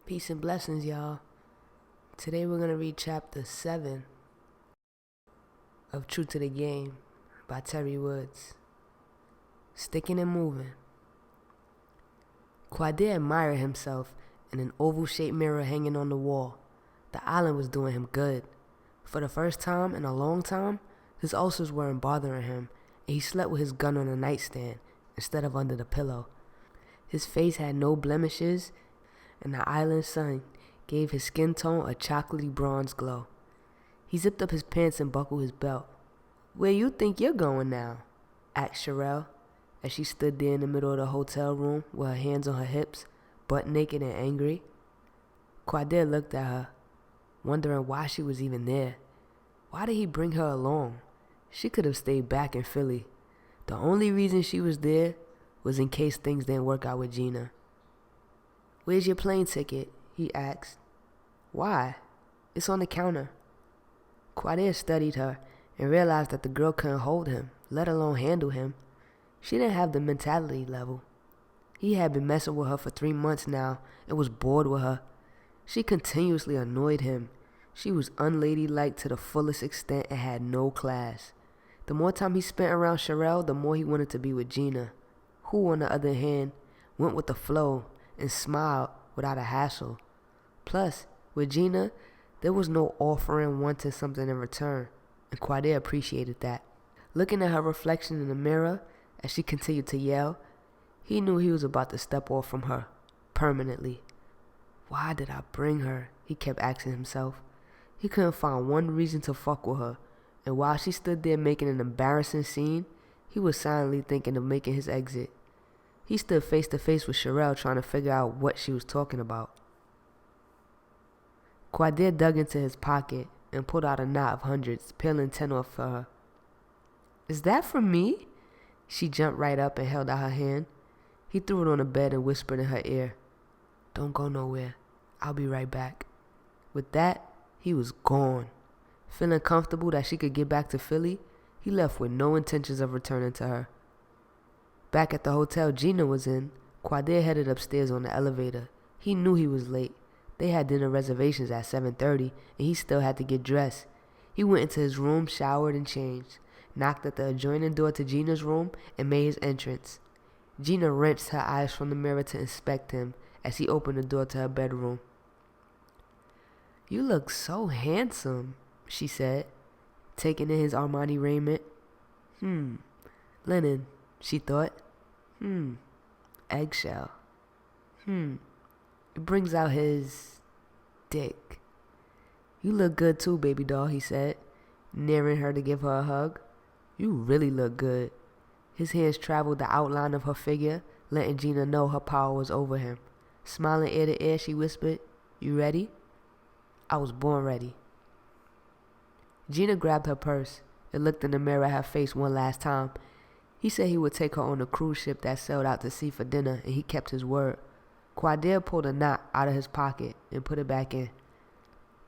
Peace and blessings, y'all. Today we're going to read chapter 7 of True to the Game by Teri Woods. Sticking and moving. Quadir admired himself in an oval-shaped mirror hanging on the wall. The island was doing him good. For the first time in a long time, his ulcers weren't bothering him, and he slept with his gun on a nightstand instead of under the pillow. His face had no blemishes, and the island sun gave his skin tone a chocolatey bronze glow. He zipped up his pants and buckled his belt. "Where you think you're going now?" asked Sherelle, as she stood there in the middle of the hotel room with her hands on her hips, butt naked and angry. Quadir looked at her, wondering why she was even there. Why did he bring her along? She could have stayed back in Philly. The only reason she was there was in case things didn't work out with Gina. "Where's your plane ticket?" he asked. "Why?" "It's on the counter." Quadir studied her and realized that the girl couldn't hold him, let alone handle him. She didn't have the mentality level. He had been messing with her for 3 months now and was bored with her. She continuously annoyed him. She was unladylike to the fullest extent and had no class. The more time he spent around Sherelle, the more he wanted to be with Gina, who, on the other hand, went with the flow and smiled without a hassle. Plus, with Gina, there was no offering wanting something in return, and Quadir appreciated that. Looking at her reflection in the mirror as she continued to yell, he knew he was about to step off from her, permanently. Why did I bring her? He kept asking himself. He couldn't find one reason to fuck with her, and while she stood there making an embarrassing scene, he was silently thinking of making his exit. He stood face to face with Sherelle trying to figure out what she was talking about. Quadir dug into his pocket and pulled out a knot of hundreds, peeling 10 off for her. "Is that for me?" She jumped right up and held out her hand. He threw it on the bed and whispered in her ear, "Don't go nowhere. I'll be right back." With that, he was gone. Feeling comfortable that she could get back to Philly, he left with no intentions of returning to her. Back at the hotel Gina was in, Quadir headed upstairs on the elevator. He knew he was late. They had dinner reservations at 7:30, and he still had to get dressed. He went into his room, showered, and changed, knocked at the adjoining door to Gina's room, and made his entrance. Gina wrenched her eyes from the mirror to inspect him as he opened the door to her bedroom. "You look so handsome," she said, taking in his Armani raiment. Linen, she thought. Eggshell. It brings out his dick. "You look good too, baby doll," he said, nearing her to give her a hug. "You really look good." His hands traveled the outline of her figure, letting Gina know her power was over him. Smiling ear to ear, she whispered, "You ready?" "I was born ready." Gina grabbed her purse and looked in the mirror at her face one last time. He said he would take her on a cruise ship that sailed out to sea for dinner, and he kept his word. Quadir pulled a knot out of his pocket and put it back in.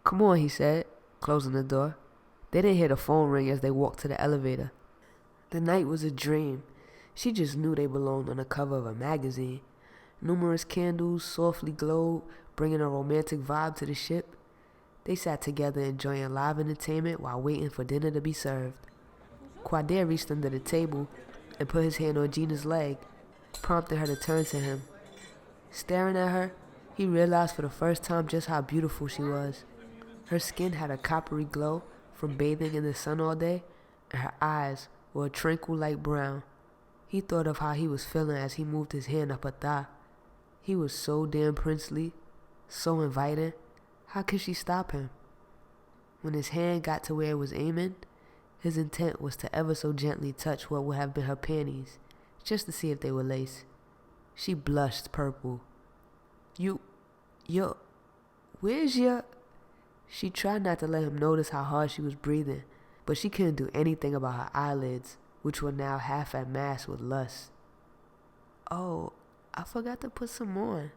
"Come on," he said, closing the door. They didn't hear the phone ring as they walked to the elevator. The night was a dream. She just knew they belonged on the cover of a magazine. Numerous candles softly glowed, bringing a romantic vibe to the ship. They sat together enjoying live entertainment while waiting for dinner to be served. Quadir reached under the table and put his hand on Gina's leg, prompting her to turn to him. Staring at her, he realized for the first time just how beautiful she was. Her skin had a coppery glow from bathing in the sun all day, and her eyes were a tranquil light brown. He thought of how he was feeling as he moved his hand up her thigh. He was so damn princely, so inviting. How could she stop him? When his hand got to where it was aiming, his intent was to ever so gently touch what would have been her panties, just to see if they were lace. She blushed purple. Where's your... She tried not to let him notice how hard she was breathing, but she couldn't do anything about her eyelids, which were now half at mass with lust. "Oh, I forgot to put some on."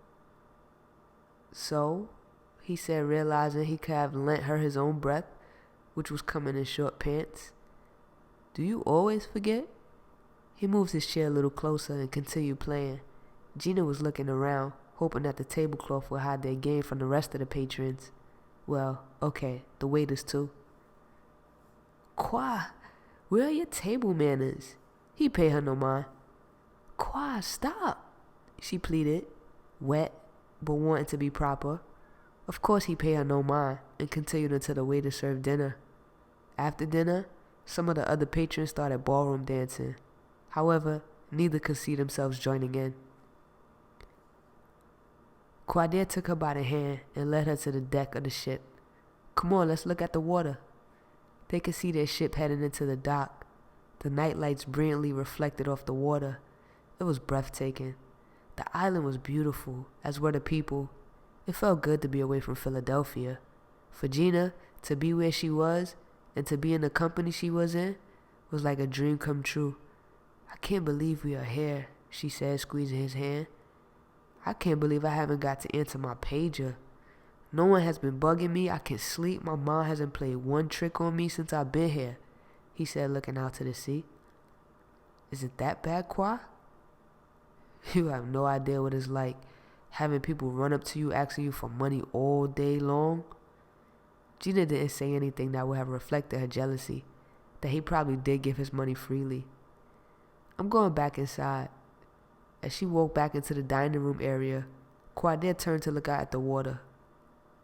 "So?" he said, realizing he could have lent her his own breath, which was coming in short pants. "Do you always forget?" He moved his chair a little closer and continued playing. Gina was looking around, hoping that the tablecloth would hide their game from the rest of the patrons. Well, okay, the waiters too. Kwa, where are your table manners? He paid her no mind. Kwa, stop, she pleaded, wet, but wanting to be proper. Of course he paid her no mind and continued until the waiter served dinner. After dinner, some of the other patrons started ballroom dancing. However, neither could see themselves joining in. Quadir took her by the hand and led her to the deck of the ship. Come on, let's look at the water. They could see their ship heading into the dock. The night lights brilliantly reflected off the water. It was breathtaking. The island was beautiful, as were the people. It felt good to be away from Philadelphia. For Gina, to be where she was, and to be in the company she was in, was like a dream come true. I can't believe we are here, she said, squeezing his hand. I can't believe I haven't got to answer my pager. No one has been bugging me. I can sleep. My mom hasn't played one trick on me since I've been here, he said, looking out to the sea. Is it that bad, Kwa? You have no idea what it's like, having people run up to you asking you for money all day long. Gina didn't say anything that would have reflected her jealousy, that he probably did give his money freely. I'm going back inside. As she walked back into the dining room area, Quadir turned to look out at the water.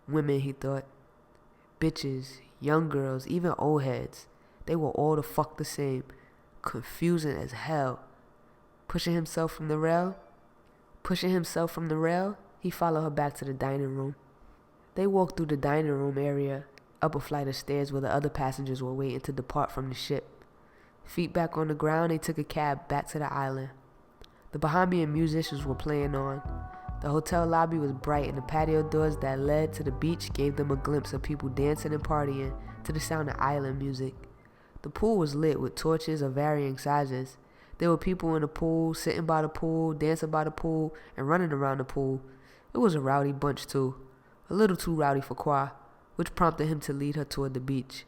Women, he thought. Bitches, young girls, even old heads. They were all the fuck the same. Confusing as hell. Pushing himself from the rail, he followed her back to the dining room. They walked through the dining room area, up a flight of stairs where the other passengers were waiting to depart from the ship. Feet back on the ground, they took a cab back to the island. The Bahamian musicians were playing on. The hotel lobby was bright, and the patio doors that led to the beach gave them a glimpse of people dancing and partying to the sound of island music. The pool was lit with torches of varying sizes. There were people in the pool, sitting by the pool, dancing by the pool, and running around the pool. It was a rowdy bunch too. A little too rowdy for Kwa, which prompted him to lead her toward the beach.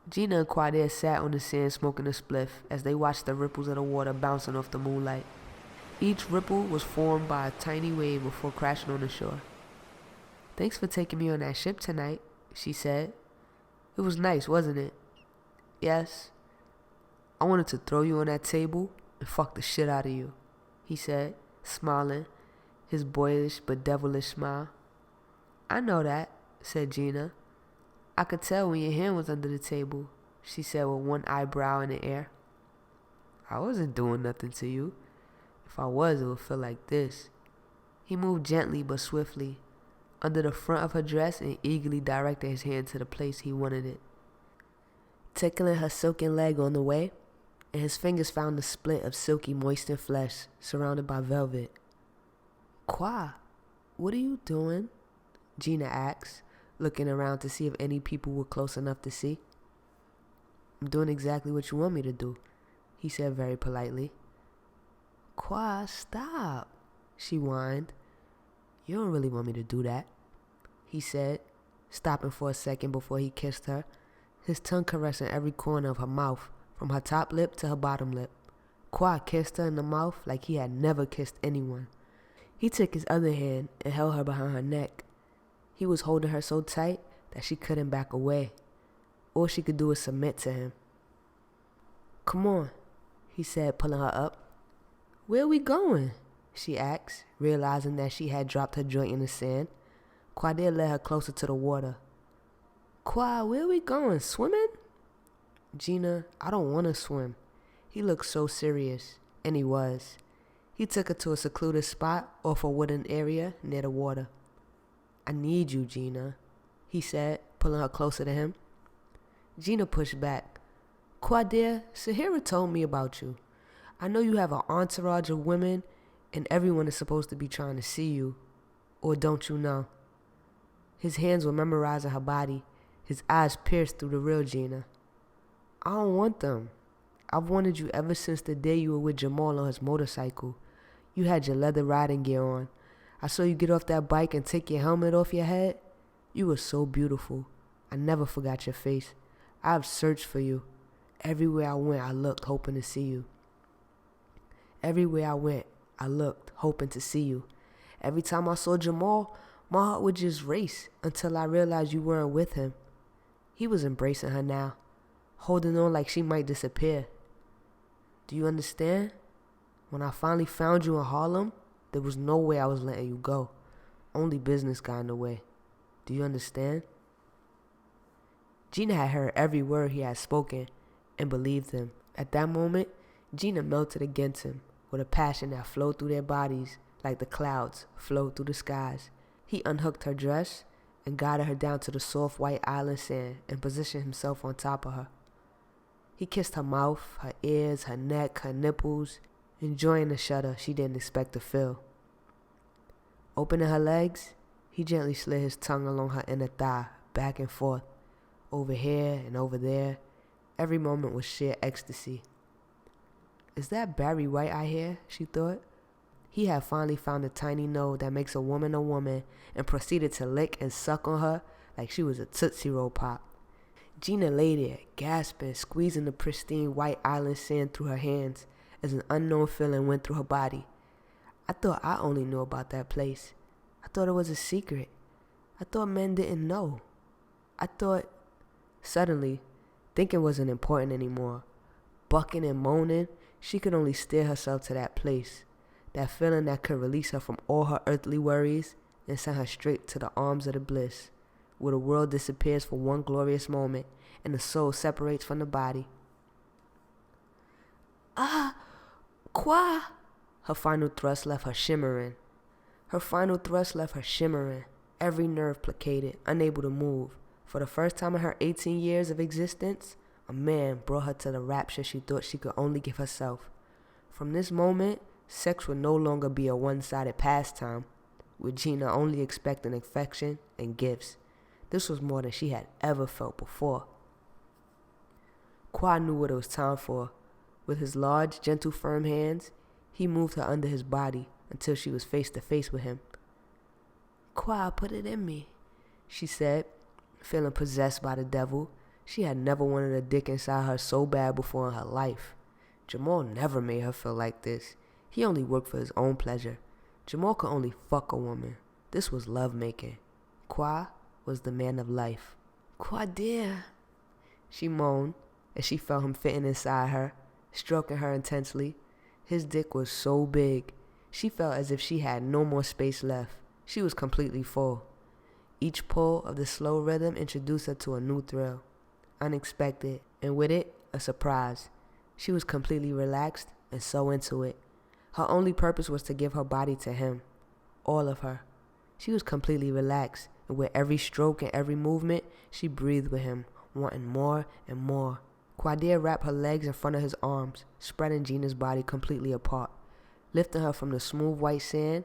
Gina and Quadir sat on the sand smoking a spliff as they watched the ripples of the water bouncing off the moonlight. Each ripple was formed by a tiny wave before crashing on the shore. Thanks for taking me on that ship tonight, she said. It was nice, wasn't it? Yes. I wanted to throw you on that table and fuck the shit out of you, he said, smiling, his boyish but devilish smile. I know that, said Gina. I could tell when your hand was under the table, she said with one eyebrow in the air. I wasn't doing nothing to you. If I was, it would feel like this. He moved gently but swiftly, under the front of her dress, and eagerly directed his hand to the place he wanted it. Tickling her silken leg on the way, and his fingers found the split of silky moistened flesh surrounded by velvet. Kwa, what are you doing? Gina asked, looking around to see if any people were close enough to see. I'm doing exactly what you want me to do, he said very politely. Kwa, stop, she whined. You don't really want me to do that, he said, stopping for a second before he kissed her, his tongue caressing every corner of her mouth, from her top lip to her bottom lip. Kwa kissed her in the mouth like he had never kissed anyone. He took his other hand and held her behind her neck. He was holding her so tight that she couldn't back away. All she could do was submit to him. Come on, he said, pulling her up. Where are we going? She asked, realizing that she had dropped her joint in the sand. Quadir led her closer to the water. Kwa, where are we going? Swimming? Gina, I don't want to swim. He looked so serious, and he was. He took her to a secluded spot off a wooded area near the water. I need you, Gina, he said, pulling her closer to him. Gina pushed back. Quadir, Sahira told me about you. I know you have an entourage of women, and everyone is supposed to be trying to see you. Or don't you know? His hands were memorizing her body, his eyes pierced through the real Gina. I don't want them. I've wanted you ever since the day you were with Jamal on his motorcycle. You had your leather riding gear on. I saw you get off that bike and take your helmet off your head. You were so beautiful. I never forgot your face. I've searched for you. Everywhere I went, I looked, hoping to see you. Everywhere I went, I looked, hoping to see you. Every time I saw Jamal, my heart would just race until I realized you weren't with him. He was embracing her now, holding on like she might disappear. Do you understand? When I finally found you in Harlem, there was no way I was letting you go. Only business got in the way. Do you understand? Gina had heard every word he had spoken and believed him. At that moment, Gina melted against him with a passion that flowed through their bodies like the clouds flowed through the skies. He unhooked her dress and guided her down to the soft white island sand and positioned himself on top of her. He kissed her mouth, her ears, her neck, her nipples, enjoying the shudder she didn't expect to feel. Opening her legs, he gently slid his tongue along her inner thigh, back and forth, over here and over there. Every moment was sheer ecstasy. Is that Barry White I hear? She thought. He had finally found the tiny node that makes a woman and proceeded to lick and suck on her like she was a Tootsie Roll Pop. Gina lay there, gasping, squeezing the pristine white island sand through her hands as an unknown feeling went through her body. I thought I only knew about that place. I thought it was a secret. I thought men didn't know. Suddenly, thinking wasn't important anymore. Bucking and moaning, she could only steer herself to that place. That feeling that could release her from all her earthly worries and send her straight to the arms of the bliss, where the world disappears for one glorious moment and the soul separates from the body. Quoi? Her final thrust left her shimmering. Every nerve placated, unable to move. For the first time in her 18 years of existence, a man brought her to the rapture she thought she could only give herself. From this moment, sex would no longer be a one-sided pastime, with Gina only expecting affection and gifts. This was more than she had ever felt before. Qua knew what it was time for. With his large, gentle, firm hands, he moved her under his body until she was face to face with him. Qua, put it in me, she said, feeling possessed by the devil. She had never wanted a dick inside her so bad before in her life. Jamal never made her feel like this. He only worked for his own pleasure. Jamal could only fuck a woman. This was lovemaking. Qua was the man of life. Qua dear, she moaned as she felt him fitting inside her, stroking her intensely. His dick was so big, she felt as if she had no more space left. She was completely full. Each pull of the slow rhythm introduced her to a new thrill, unexpected, and with it, a surprise. She was completely relaxed and so into it. Her only purpose was to give her body to him, all of her. She was completely relaxed, and with every stroke and every movement, she breathed with him, wanting more and more. Quadir wrapped her legs in front of his arms, spreading Gina's body completely apart, lifting her from the smooth white sand,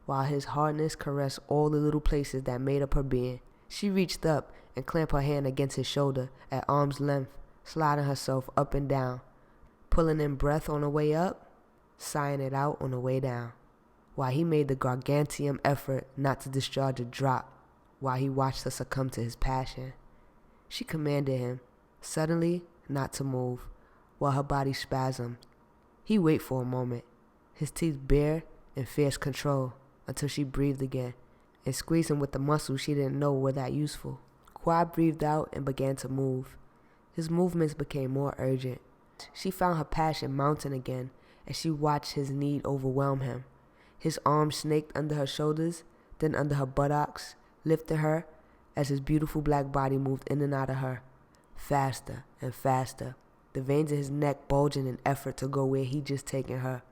while his hardness caressed all the little places that made up her being. She reached up and clamped her hand against his shoulder at arm's length, sliding herself up and down, pulling in breath on the way up, sighing it out on the way down, while he made the gargantuan effort not to discharge a drop, while he watched her succumb to his passion. She commanded him, suddenly, not to move, while her body spasmed. He waited for a moment, his teeth bare in fierce control, until she breathed again, and squeezed him with the muscles she didn't know were that useful. Quad breathed out and began to move. His movements became more urgent. She found her passion mounting again as she watched his need overwhelm him. His arms snaked under her shoulders, then under her buttocks, lifting her as his beautiful black body moved in and out of her, faster and faster, the veins in his neck bulging in effort to go where he'd just taken her.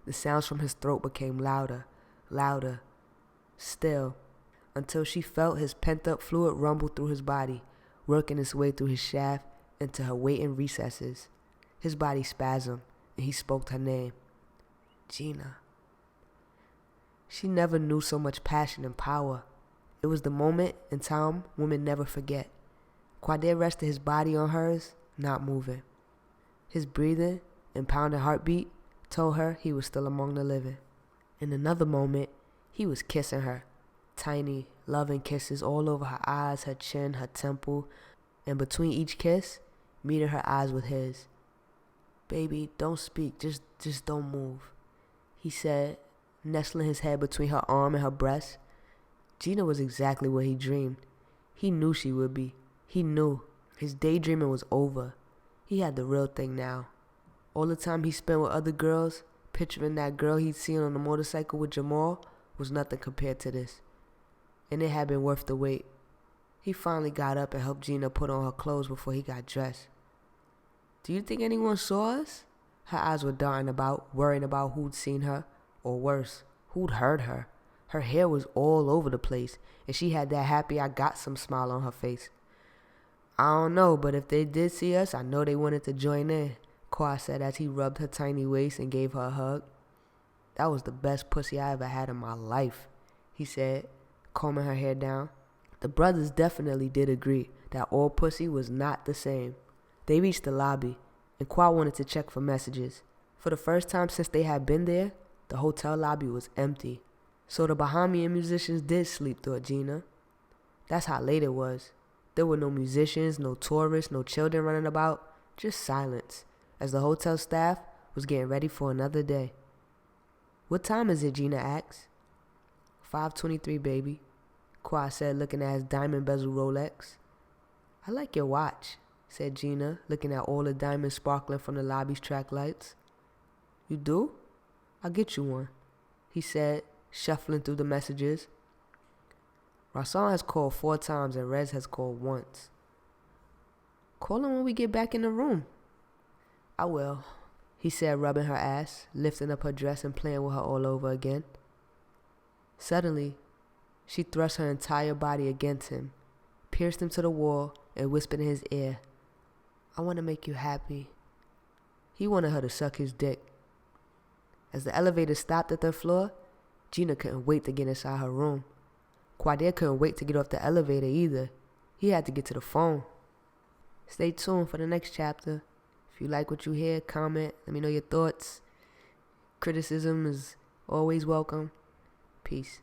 The sounds from his throat became louder, louder, still, until she felt his pent-up fluid rumble through his body, working its way through his shaft into her waiting recesses. His body spasmed, and he spoke her name. Gina. She never knew so much passion and power. It was the moment in time women never forget. Quadir rested his body on hers, not moving. His breathing and pounding heartbeat told her he was still among the living. In another moment, he was kissing her, tiny, loving kisses all over her eyes, her chin, her temple, and between each kiss, meeting her eyes with his. Baby, don't speak, just don't move, he said, nestling his head between her arm and her breast. Gina was exactly what he dreamed. He knew she would be. He knew. His daydreaming was over. He had the real thing now. All the time he spent with other girls, picturing that girl he'd seen on the motorcycle with Jamal, was nothing compared to this. And it had been worth the wait. He finally got up and helped Gina put on her clothes before he got dressed. "Do you think anyone saw us?" Her eyes were darting about, worrying about who'd seen her, or worse, who'd heard her. Her hair was all over the place, and she had that happy I got some smile on her face. "I don't know, but if they did see us, I know they wanted to join in," Kwa said as he rubbed her tiny waist and gave her a hug. "That was the best pussy I ever had in my life," he said, combing her hair down. The brothers definitely did agree that all pussy was not the same. They reached the lobby, and Kwa wanted to check for messages. For the first time since they had been there, the hotel lobby was empty. So the Bahamian musicians did sleep, thought Gina. That's how late it was. There were no musicians, no tourists, no children running about, just silence, as the hotel staff was getting ready for another day. "What time is it?" Gina asked. 5:23, baby," Kwa said, looking at his diamond bezel Rolex. "I like your watch," said Gina, looking at all the diamonds sparkling from the lobby's track lights. "You do? I'll get you one," he said, shuffling through the messages. "Rasan has called 4 times and Rez has called once." "Call him when we get back in the room." "I will," he said, rubbing her ass, lifting up her dress and playing with her all over again. Suddenly, she thrust her entire body against him, pierced him to the wall, and whispered in his ear, "I want to make you happy." He wanted her to suck his dick. As the elevator stopped at their floor, Gina couldn't wait to get inside her room. Quadir couldn't wait to get off the elevator either. He had to get to the phone. Stay tuned for the next chapter. If you like what you hear, comment. Let me know your thoughts. Criticism is always welcome. Peace.